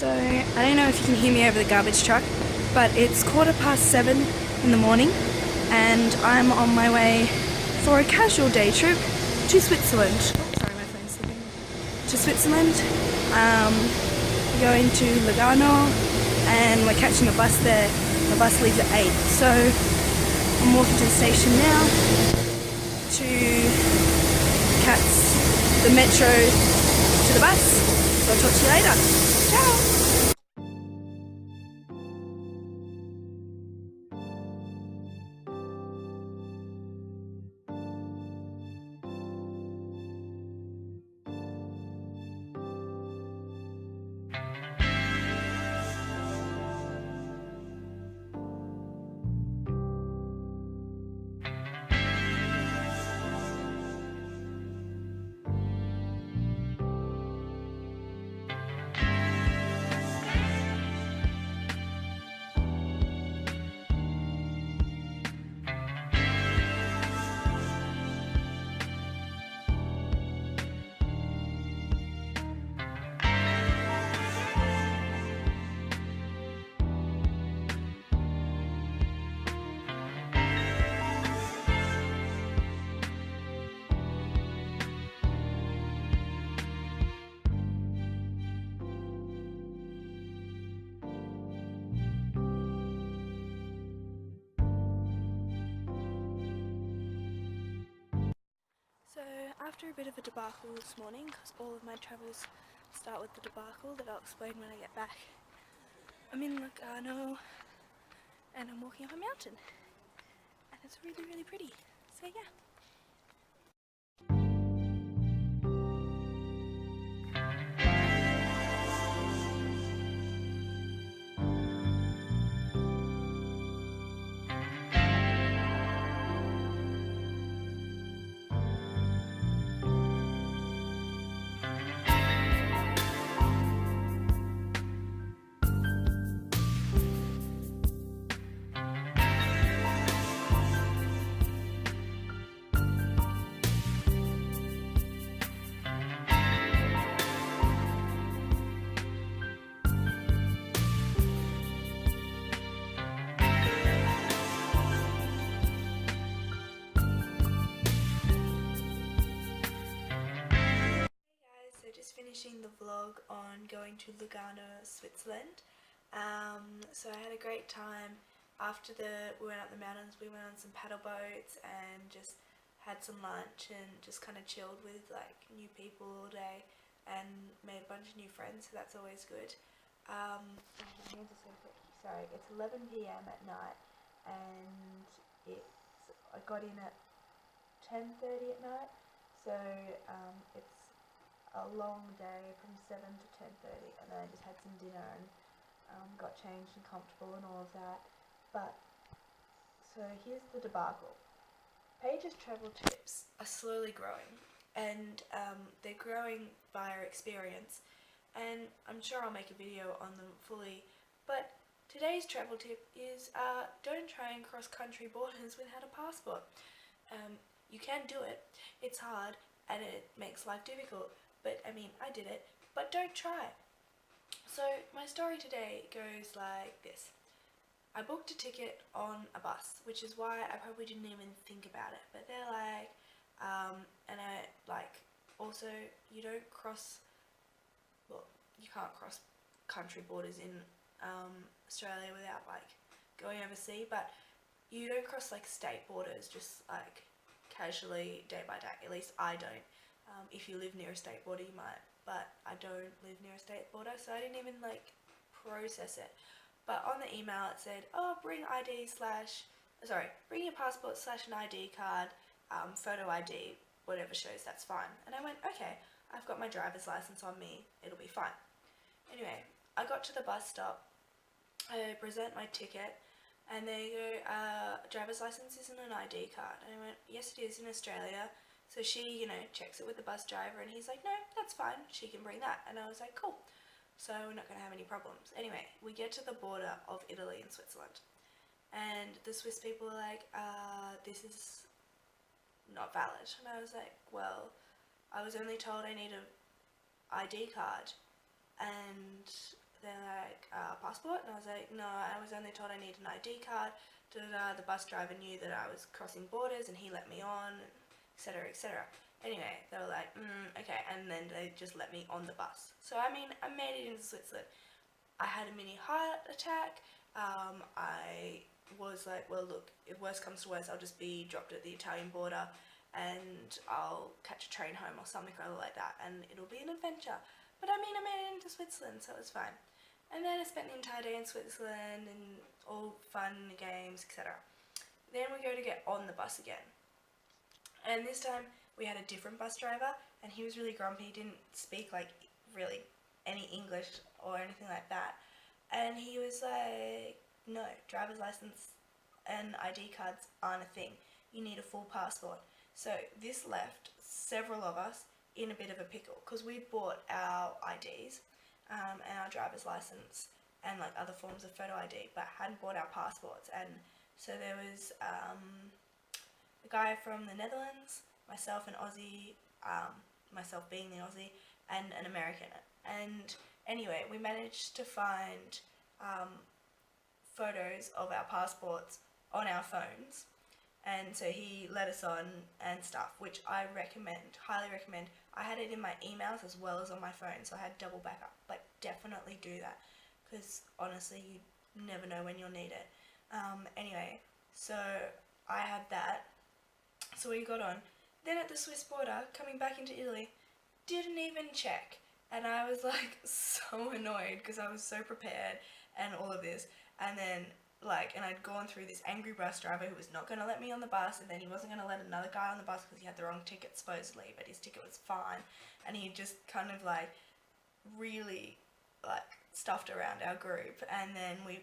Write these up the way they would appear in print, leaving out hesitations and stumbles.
So, I don't know if you can hear me over the garbage truck, but it's 7:15 in the morning and I'm on my way for a casual day trip to Switzerland. Oh, sorry, my phone's slipping. To Switzerland. We're going to Lugano and we're catching a bus there. The bus leaves at 8. So, I'm walking to the station now to catch the metro to the bus. So I'll talk to you later. Ciao! So after a bit of a debacle this morning, because all of my travels start with the debacle that I'll explain when I get back, I'm in Lugano and I'm walking up a mountain and it's really, really pretty. So yeah. So just finishing the vlog on going to Lugano, Switzerland. So I had a great time. After we went up the mountains, we went on some paddle boats and just had some lunch and just kind of chilled with like new people all day and made a bunch of new friends, so that's always good. Sorry, it's 11 p.m. at night and I got in at 10:30 at night, so it's a long day from 7 to 10:30, and then I just had some dinner and got changed and comfortable and all of that. But so here's the debacle. Paige's travel tips are slowly growing, and they're growing via experience, and I'm sure I'll make a video on them fully. But today's travel tip is don't try and cross country borders without a passport. You can do it. It's hard and it makes life difficult. But I mean, I did it, but don't try. So my story today goes like this. I booked a ticket on a bus, which is why I probably didn't even think about it. But they're like, and I like, also you don't cross, well, you can't cross country borders in Australia without like going overseas, but you don't cross like state borders just like casually day by day. At least I don't. If you live near a state border, you might, but I don't live near a state border, so I didn't even like process it. But on the email it said, oh, bring your passport / an ID card, photo ID, whatever shows, that's fine. And I went, okay, I've got my driver's license on me, it'll be fine. Anyway, I got to the bus stop, I present my ticket, and they go, driver's license isn't an ID card. And I went, yes it is in Australia. So she, checks it with the bus driver and he's like, no, that's fine, she can bring that. And I was like, cool. So we're not going to have any problems. Anyway, we get to the border of Italy and Switzerland. And the Swiss people are like, this is not valid. And I was like, well, I was only told I need a ID card. And they're like, passport? And I was like, no, I was only told I need an ID card. The bus driver knew that I was crossing borders and he let me on, etc, etc. Anyway, they were like, okay, and then they just let me on the bus. So I mean, I made it into Switzerland. I had a mini heart attack. I was like, well look, if worst comes to worst, I'll just be dropped at the Italian border and I'll catch a train home or something like that, and it'll be an adventure. But I mean, I made it into Switzerland, so it was fine. And then I spent the entire day in Switzerland and all fun games, etc. Then we go to get on the bus again. And this time we had a different bus driver, and he was really grumpy. He didn't speak like really any English or anything like that. And he was like, no, driver's license and ID cards aren't a thing. You need a full passport. So this left several of us in a bit of a pickle because we'd bought our IDs and our driver's license and like other forms of photo ID, but hadn't bought our passports. And so there was a guy from the Netherlands, myself an Aussie, myself being the Aussie, and an American. And anyway, we managed to find photos of our passports on our phones, and so he let us on and stuff, which I recommend, highly recommend. I had it in my emails as well as on my phone, so I had double backup. Like, definitely do that, because honestly, you never know when you'll need it. Anyway, so I had that, so we got on. Then at the Swiss border, coming back into Italy, didn't even check, and I was like so annoyed because I was so prepared and all of this, and then and I'd gone through this angry bus driver who was not going to let me on the bus, and then he wasn't going to let another guy on the bus because he had the wrong ticket supposedly, but his ticket was fine, and he just kind of like really like stuffed around our group. And then we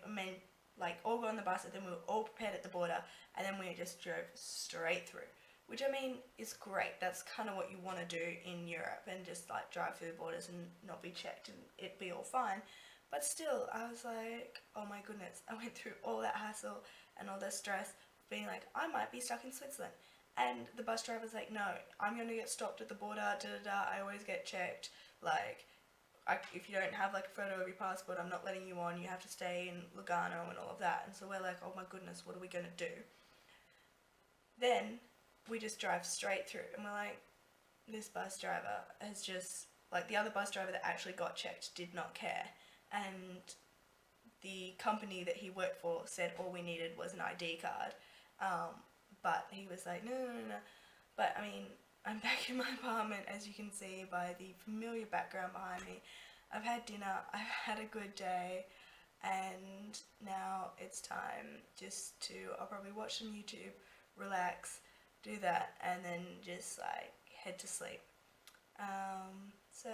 all got on the bus, and then we were all prepared at the border, and then we just drove straight through, which I mean is great. That's kind of what you want to do in Europe, and just like drive through the borders and not be checked and it be all fine. But still, I was like, oh my goodness, I went through all that hassle and all that stress, being like, I might be stuck in Switzerland. And the bus driver's like, no, I'm going to get stopped at the border, I always get checked. Like, if you don't have like a photo of your passport, I'm not letting you on, you have to stay in Lugano and all of that. And so we're like, oh my goodness, what are we going to do? Then we just drive straight through, and we're like, this bus driver has just, like, the other bus driver that actually got checked did not care. And the company that he worked for said all we needed was an ID card, but he was like, no. But I mean, I'm back in my apartment, as you can see by the familiar background behind me. I've had dinner, I've had a good day, and now it's time just to, I'll probably watch some YouTube, relax, do that, and then just like head to sleep. So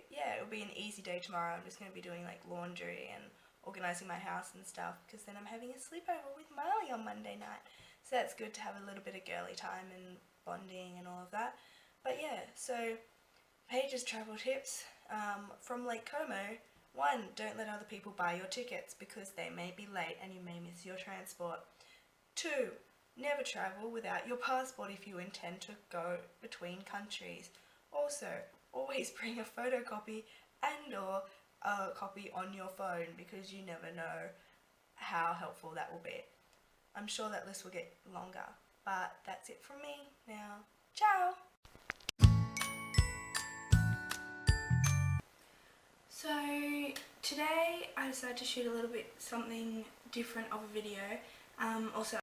yeah, it'll be an easy day tomorrow. I'm just going to be doing like laundry and organising my house and stuff, because then I'm having a sleepover with Marley on Monday night. So that's good to have a little bit of girly time and bonding and all of that. But yeah, so Paige's travel tips from Lake Como. 1, don't let other people buy your tickets because they may be late and you may miss your transport. 2, never travel without your passport if you intend to go between countries. Also, always bring a photocopy and or a copy on your phone, because you never know how helpful that will be. I'm sure that list will get longer, but that's it from me now. Ciao! So today I decided to shoot a little bit something different of a video. Also